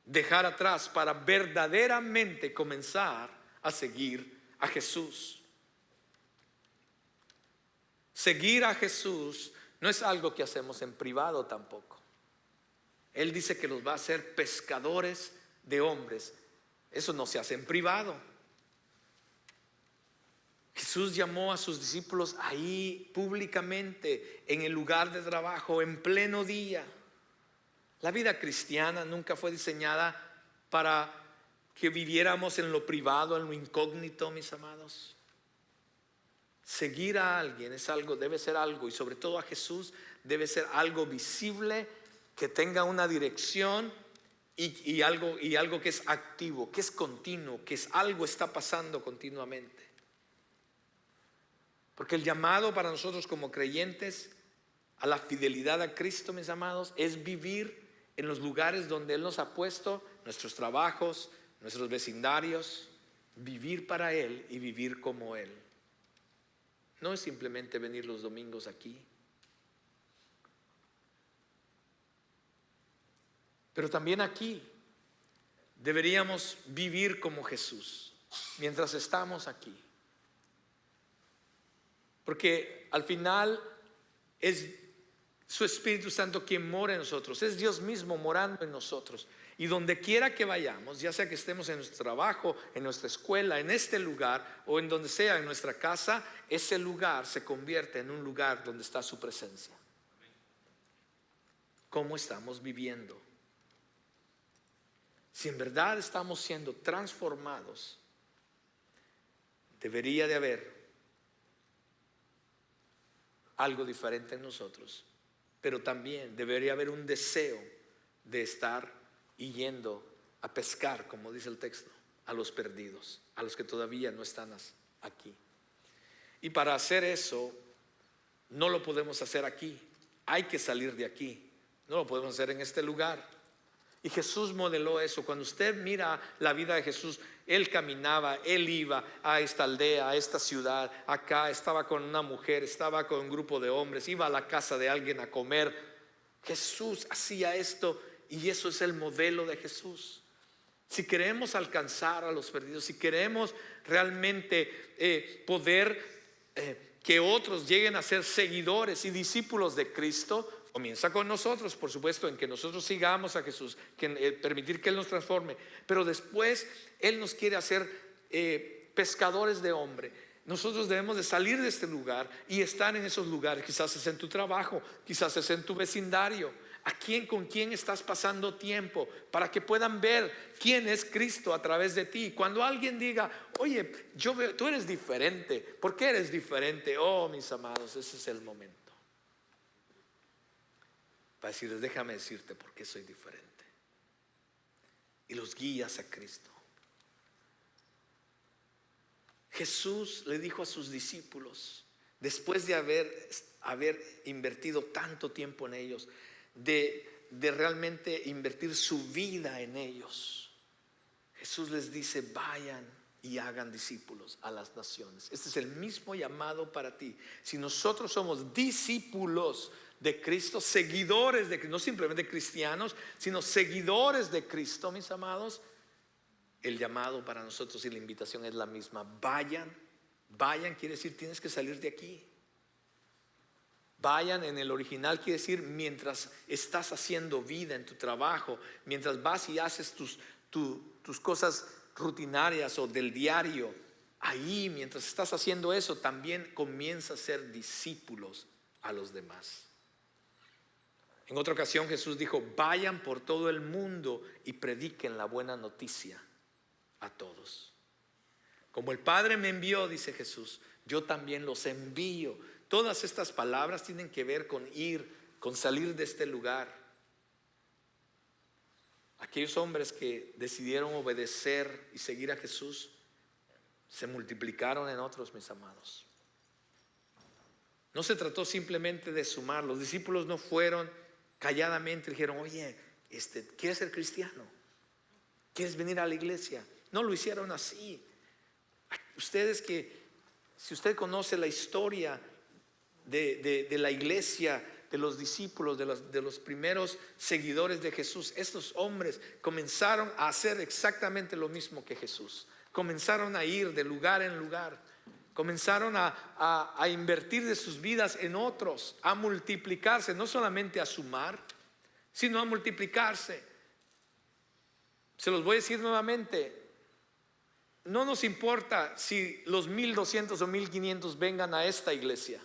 dejar atrás para verdaderamente comenzar a seguir a Jesús? Seguir a Jesús no es algo que hacemos en privado tampoco. Él dice que los va a hacer pescadores de hombres. Eso no se hace en privado. Jesús llamó a sus discípulos ahí públicamente, en el lugar de trabajo, en pleno día. La vida cristiana nunca fue diseñada para que viviéramos en lo privado, en lo incógnito, mis amados. Seguir a alguien es algo, debe ser algo, y sobre todo a Jesús, debe ser algo visible, que tenga una dirección y algo que es activo, que es continuo, que es algo está pasando continuamente. Porque el llamado para nosotros como creyentes a la fidelidad a Cristo, mis amados, es vivir en los lugares donde Él nos ha puesto, nuestros trabajos, nuestros vecindarios, vivir para Él y vivir como Él. No es simplemente venir los domingos aquí, pero también aquí deberíamos vivir como Jesús mientras estamos aquí. Porque al final es su Espíritu Santo quien mora en nosotros. Es Dios mismo morando en nosotros. Y donde quiera que vayamos, ya sea que estemos en nuestro trabajo, en nuestra escuela, en este lugar o en donde sea, en nuestra casa, ese lugar se convierte en un lugar donde está su presencia. ¿Cómo estamos viviendo? Si en verdad estamos siendo transformados, debería de haber algo diferente en nosotros, pero también debería haber un deseo de estar yendo a pescar, como dice el texto, a los perdidos, a los que todavía no están aquí. Y para hacer eso, no lo podemos hacer aquí, hay que salir de aquí, no lo podemos hacer en este lugar. Y Jesús modeló eso. Cuando usted mira la vida de Jesús, Él caminaba, Él iba a esta aldea, a esta ciudad, acá estaba con una mujer, estaba con un grupo de hombres, iba a la casa de alguien a comer. Jesús hacía esto y eso es el modelo de Jesús. Si queremos alcanzar a los perdidos, si queremos realmente poder que otros lleguen a ser seguidores y discípulos de Cristo, comienza con nosotros, por supuesto, en que nosotros sigamos a Jesús, permitir que Él nos transforme, pero después Él nos quiere hacer pescadores de hombre. Nosotros debemos de salir de este lugar y estar en esos lugares. Quizás es en tu trabajo, quizás es en tu vecindario. ¿Con quién estás pasando tiempo? Para que puedan ver quién es Cristo a través de ti. Cuando alguien diga, oye, yo veo, tú eres diferente. ¿Por qué eres diferente? Oh, mis amados, ese es el momento para decirles, déjame decirte por qué soy diferente. Y los guías a Cristo. Jesús le dijo a sus discípulos, después de haber invertido tanto tiempo en ellos, de realmente invertir su vida en ellos, Jesús les dice, vayan y hagan discípulos a las naciones. Este es el mismo llamado para ti. Si nosotros somos discípulos de Cristo, seguidores de Cristo, no simplemente cristianos, sino seguidores de Cristo, mis amados, el llamado para nosotros y la invitación es la misma. Vayan quiere decir tienes que salir de aquí. Vayan en el original quiere decir mientras estás haciendo vida en tu trabajo, mientras vas y haces tus cosas rutinarias o del diario, ahí mientras estás haciendo eso también comienza a ser discípulos a los demás. En otra ocasión Jesús dijo, vayan por todo el mundo y prediquen la buena noticia a todos. Como el Padre me envió, dice Jesús, yo también los envío. Todas estas palabras tienen que ver con ir, con salir de este lugar. Aquellos hombres que decidieron obedecer y seguir a Jesús se multiplicaron en otros, mis amados. No se trató simplemente de sumar. Los discípulos no fueron calladamente, dijeron, oye, ¿quieres ser cristiano? ¿Quieres venir a la iglesia? No lo hicieron así. Si usted conoce la historia de la iglesia, de los discípulos, de los primeros seguidores de Jesús, estos hombres comenzaron a hacer exactamente lo mismo que Jesús. Comenzaron a ir de lugar en lugar. Comenzaron a invertir de sus vidas en otros, a multiplicarse, no solamente a sumar, sino a multiplicarse. Se los voy a decir nuevamente, no nos importa si los 1,200 o 1,500 vengan a esta iglesia.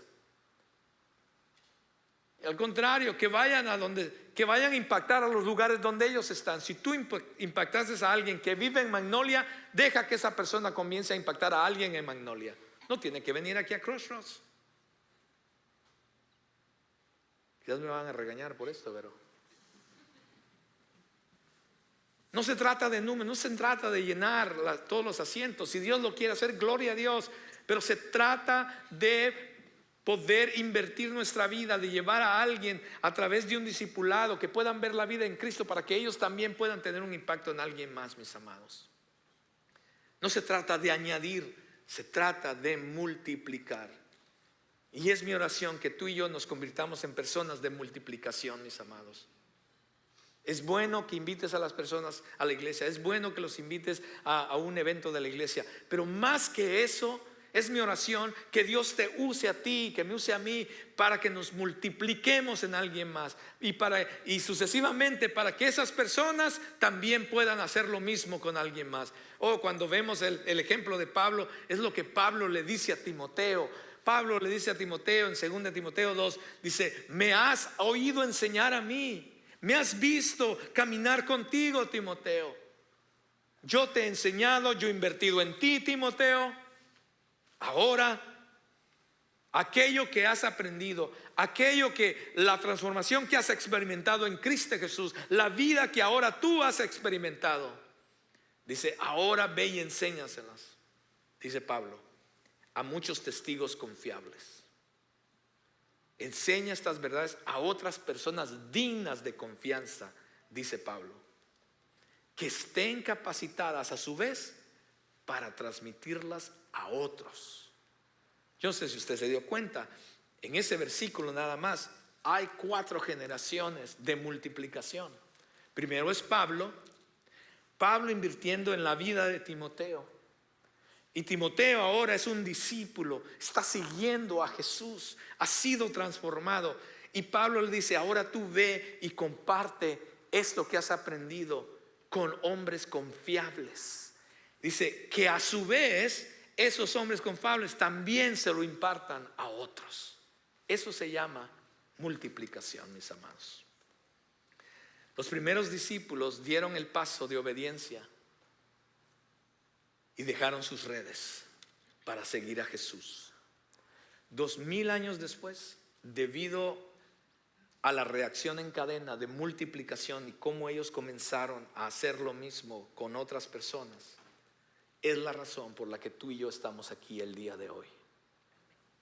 Al contrario, que vayan a impactar a los lugares donde ellos están. Si tú impactaste a alguien que vive en Magnolia, deja que esa persona comience a impactar a alguien en Magnolia. No tiene que venir aquí a Crossroads. Quizás me van a regañar por esto, pero no se trata de números, no se trata de llenar todos los asientos. Si Dios lo quiere hacer, gloria a Dios. Pero se trata de poder invertir nuestra vida, de llevar a alguien a través de un discipulado, que puedan ver la vida en Cristo para que ellos también puedan tener un impacto en alguien más, mis amados. No se trata de añadir, se trata de multiplicar. Y es mi oración que tú y yo nos convirtamos en personas de multiplicación, mis amados. Es bueno que invites a las personas a la iglesia, es bueno que los invites a un evento de la iglesia, pero más que eso es mi oración que Dios te use a ti, que me use a mí, para que nos multipliquemos en alguien más y sucesivamente para que esas personas también puedan hacer lo mismo con alguien más. Cuando vemos el ejemplo de Pablo, es lo que Pablo le dice a Timoteo. Pablo le dice a Timoteo en 2 Timoteo 2, dice: me has oído enseñar a mí, me has visto caminar contigo, Timoteo. Yo te he enseñado, yo he invertido en ti, Timoteo. Ahora, aquello que has aprendido, la transformación que has experimentado en Cristo Jesús, la vida que ahora tú has experimentado, dice: ahora ve y enséñaselas, dice Pablo, a muchos testigos confiables. Enseña estas verdades a otras personas dignas de confianza, dice Pablo, que estén capacitadas a su vez para transmitirlas a otros. Yo no sé si usted se dio cuenta, en ese versículo nada más hay 4 generaciones de multiplicación. Primero es Pablo invirtiendo en la vida de Timoteo. Y Timoteo ahora es un discípulo, está siguiendo a Jesús, ha sido transformado. Y Pablo le dice: ahora tú ve y comparte esto que has aprendido con hombres confiables. Dice que a su vez esos hombres confiables también se lo impartan a otros. Eso se llama multiplicación, mis amados. Los primeros discípulos dieron el paso de obediencia y dejaron sus redes para seguir a Jesús. 2000 años después, debido a la reacción en cadena de multiplicación y cómo ellos comenzaron a hacer lo mismo con otras personas, es la razón por la que tú y yo estamos aquí el día de hoy.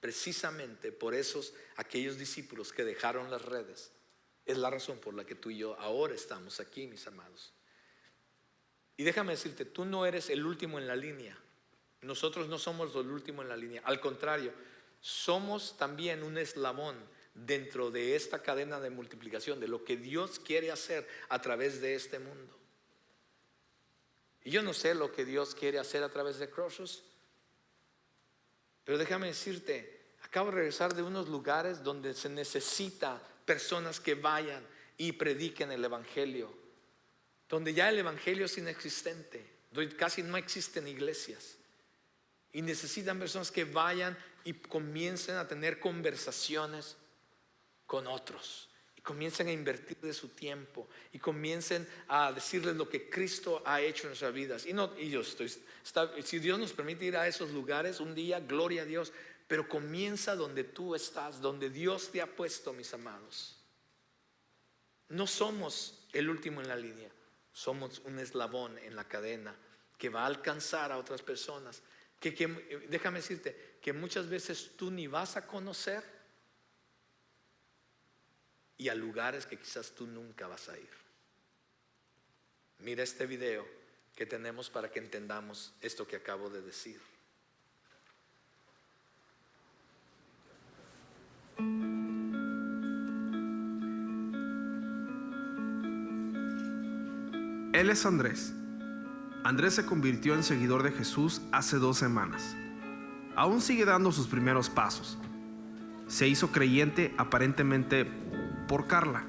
Precisamente por aquellos discípulos que dejaron las redes, es la razón por la que tú y yo ahora estamos aquí, mis amados. Y déjame decirte, tú no eres el último en la línea. Nosotros no somos el último en la línea. Al contrario, somos también un eslabón dentro de esta cadena de multiplicación, de lo que Dios quiere hacer a través de este mundo. Y yo no sé lo que Dios quiere hacer a través de Crossroads, pero déjame decirte, acabo de regresar de unos lugares donde se necesita personas que vayan y prediquen el evangelio, donde ya el evangelio es inexistente, donde casi no existen iglesias, y necesitan personas que vayan y comiencen a tener conversaciones con otros, y comiencen a invertir de su tiempo, y comiencen a decirles lo que Cristo ha hecho en nuestras vidas. Si Dios nos permite ir a esos lugares un día, gloria a Dios, pero comienza donde tú estás, donde Dios te ha puesto, mis amados. No somos el último en la línea, somos un eslabón en la cadena que va a alcanzar a otras personas que déjame decirte que muchas veces tú ni vas a conocer, y a lugares que quizás tú nunca vas a ir. Mira este video que tenemos para que entendamos esto que acabo de decir. Él es Andrés. Andrés se convirtió en seguidor de Jesús hace 2 semanas. Aún sigue dando sus primeros pasos. Se hizo creyente aparentemente por Carla,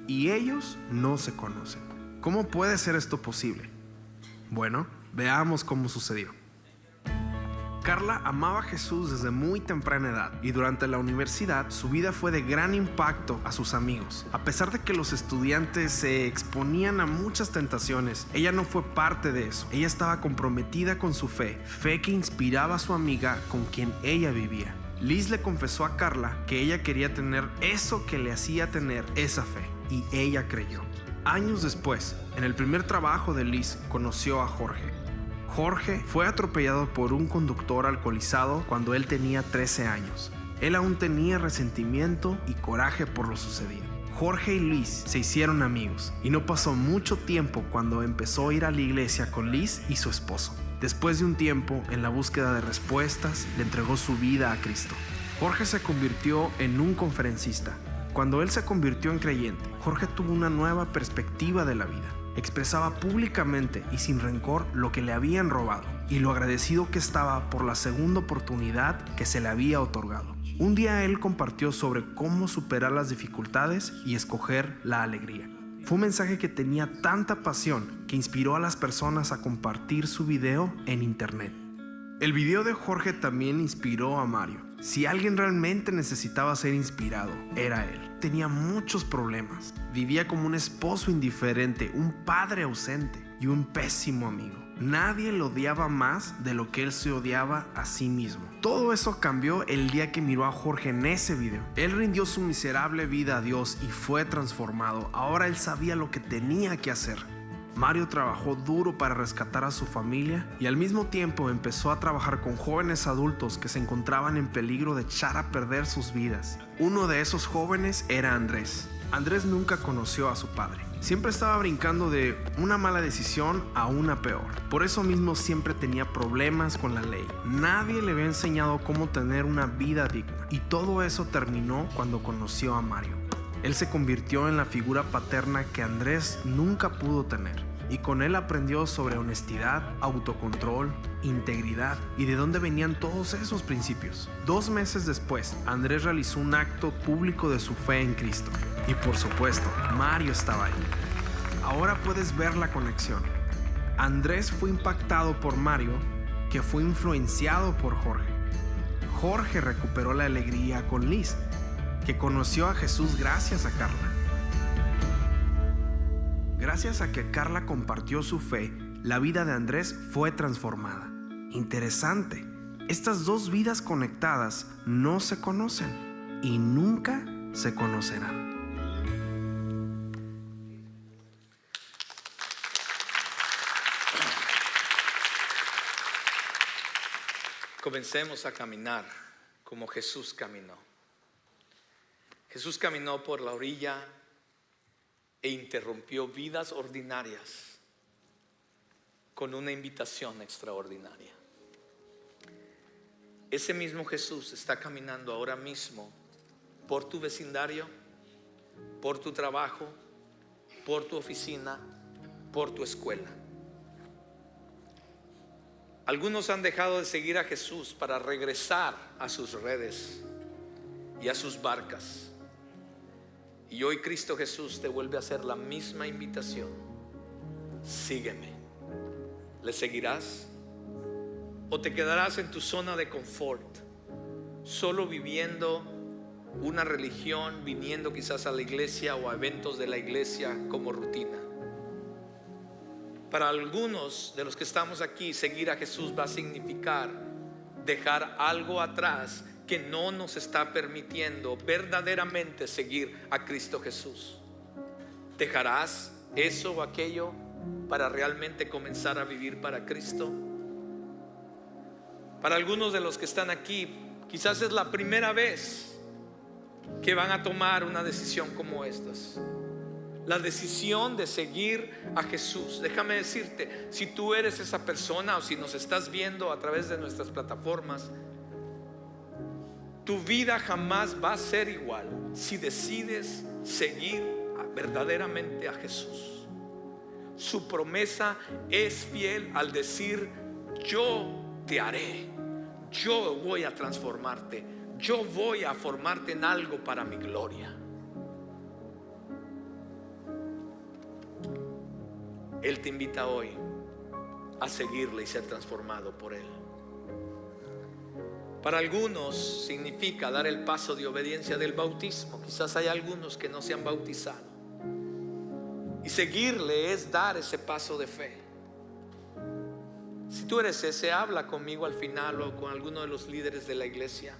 y ellos no se conocen. ¿Cómo puede ser esto posible? Bueno, veamos cómo sucedió. Carla amaba a Jesús desde muy temprana edad, y durante la universidad su vida fue de gran impacto a sus amigos. A pesar de que los estudiantes se exponían a muchas tentaciones, ella no fue parte de eso. Ella estaba comprometida con su fe que inspiraba a su amiga con quien ella vivía. Liz le confesó a Carla que ella quería tener eso que le hacía tener esa fe, y ella creyó. Años después, en el primer trabajo de Liz, conoció a Jorge. Jorge fue atropellado por un conductor alcoholizado cuando él tenía 13 años. Él aún tenía resentimiento y coraje por lo sucedido. Jorge y Liz se hicieron amigos, y no pasó mucho tiempo cuando empezó a ir a la iglesia con Liz y su esposo. Después de un tiempo en la búsqueda de respuestas, le entregó su vida a Cristo. Jorge se convirtió en un conferencista. Cuando él se convirtió en creyente, Jorge tuvo una nueva perspectiva de la vida. Expresaba públicamente y sin rencor lo que le habían robado y lo agradecido que estaba por la segunda oportunidad que se le había otorgado. Un día él compartió sobre cómo superar las dificultades y escoger la alegría. Fue un mensaje que tenía tanta pasión que inspiró a las personas a compartir su video en internet. El video de Jorge también inspiró a Mario. Si alguien realmente necesitaba ser inspirado, era él. Tenía muchos problemas. Vivía como un esposo indiferente, un padre ausente y un pésimo amigo. Nadie lo odiaba más de lo que él se odiaba a sí mismo. Todo eso cambió el día que miró a Jorge en ese video. Él rindió su miserable vida a Dios y fue transformado. Ahora él sabía lo que tenía que hacer. Mario trabajó duro para rescatar a su familia y al mismo tiempo empezó a trabajar con jóvenes adultos que se encontraban en peligro de echar a perder sus vidas. Uno de esos jóvenes era Andrés. Andrés nunca conoció a su padre. Siempre estaba brincando de una mala decisión a una peor. Por eso mismo siempre tenía problemas con la ley. Nadie le había enseñado cómo tener una vida digna. Y todo eso terminó cuando conoció a Mario. Él se convirtió en la figura paterna que Andrés nunca pudo tener. Y con él aprendió sobre honestidad, autocontrol, integridad y de dónde venían todos esos principios. 2 meses después, Andrés realizó un acto público de su fe en Cristo. Y por supuesto, Mario estaba ahí. Ahora puedes ver la conexión. Andrés fue impactado por Mario, que fue influenciado por Jorge. Jorge recuperó la alegría con Liz, que conoció a Jesús gracias a Carla. Gracias a que Carla compartió su fe, la vida de Andrés fue transformada. Interesante, estas 2 vidas conectadas no se conocen y nunca se conocerán. Comencemos a caminar como Jesús caminó. Jesús caminó por la orilla e interrumpió vidas ordinarias con una invitación extraordinaria. Ese mismo Jesús está caminando ahora mismo por tu vecindario, por tu trabajo, por tu oficina, por tu escuela. Algunos han dejado de seguir a Jesús para regresar a sus redes y a sus barcas. Y hoy Cristo Jesús te vuelve a hacer la misma invitación. Sígueme. ¿Le seguirás? ¿O te quedarás en tu zona de confort, solo viviendo una religión, viniendo quizás a la iglesia o a eventos de la iglesia como rutina? Para algunos de los que estamos aquí, seguir a Jesús va a significar dejar algo atrás que no nos está permitiendo verdaderamente seguir a Cristo Jesús. ¿Dejarás eso o aquello para realmente comenzar a vivir para Cristo? Para algunos de los que están aquí, quizás es la primera vez que van a tomar una decisión como estas. La decisión de seguir a Jesús. Déjame decirte, si tú eres esa persona o si nos estás viendo a través de nuestras plataformas, tu vida jamás va a ser igual si decides seguir verdaderamente a Jesús. Su promesa es fiel al decir: yo te haré, yo voy a transformarte, yo voy a formarte en algo para mi gloria. Él te invita hoy a seguirle y ser transformado por Él. Para algunos significa dar el paso de obediencia del bautismo. Quizás hay algunos que no se han bautizado, y seguirle es dar ese paso de fe. Si tú eres ese, habla conmigo al final o con alguno de los líderes de la iglesia.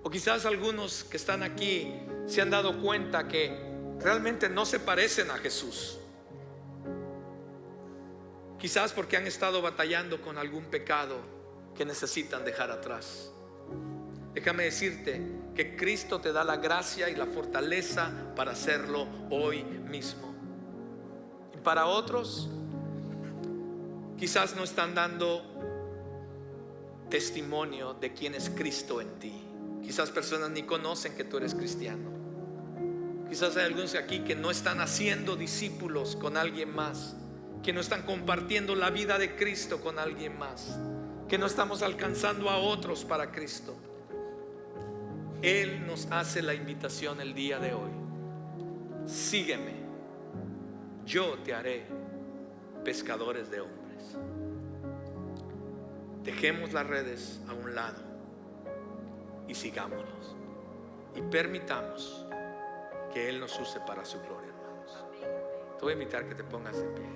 O quizás algunos que están aquí se han dado cuenta que realmente no se parecen a Jesús. Quizás porque han estado batallando con algún pecado que necesitan dejar atrás. Déjame decirte que Cristo te da la gracia y la fortaleza para hacerlo hoy mismo. Y para otros, quizás no están dando testimonio de quién es Cristo en ti. Quizás personas ni conocen que tú eres cristiano. Quizás hay algunos aquí que no están haciendo discípulos con alguien más, que no están compartiendo la vida de Cristo con alguien más, que no estamos alcanzando a otros para Cristo. Él nos hace la invitación el día de hoy: sígueme, yo te haré pescadores de hombres. Dejemos las redes a un lado y sigámonos, y permitamos que Él nos use para su gloria, hermanos. Te voy a invitar que te pongas en pie.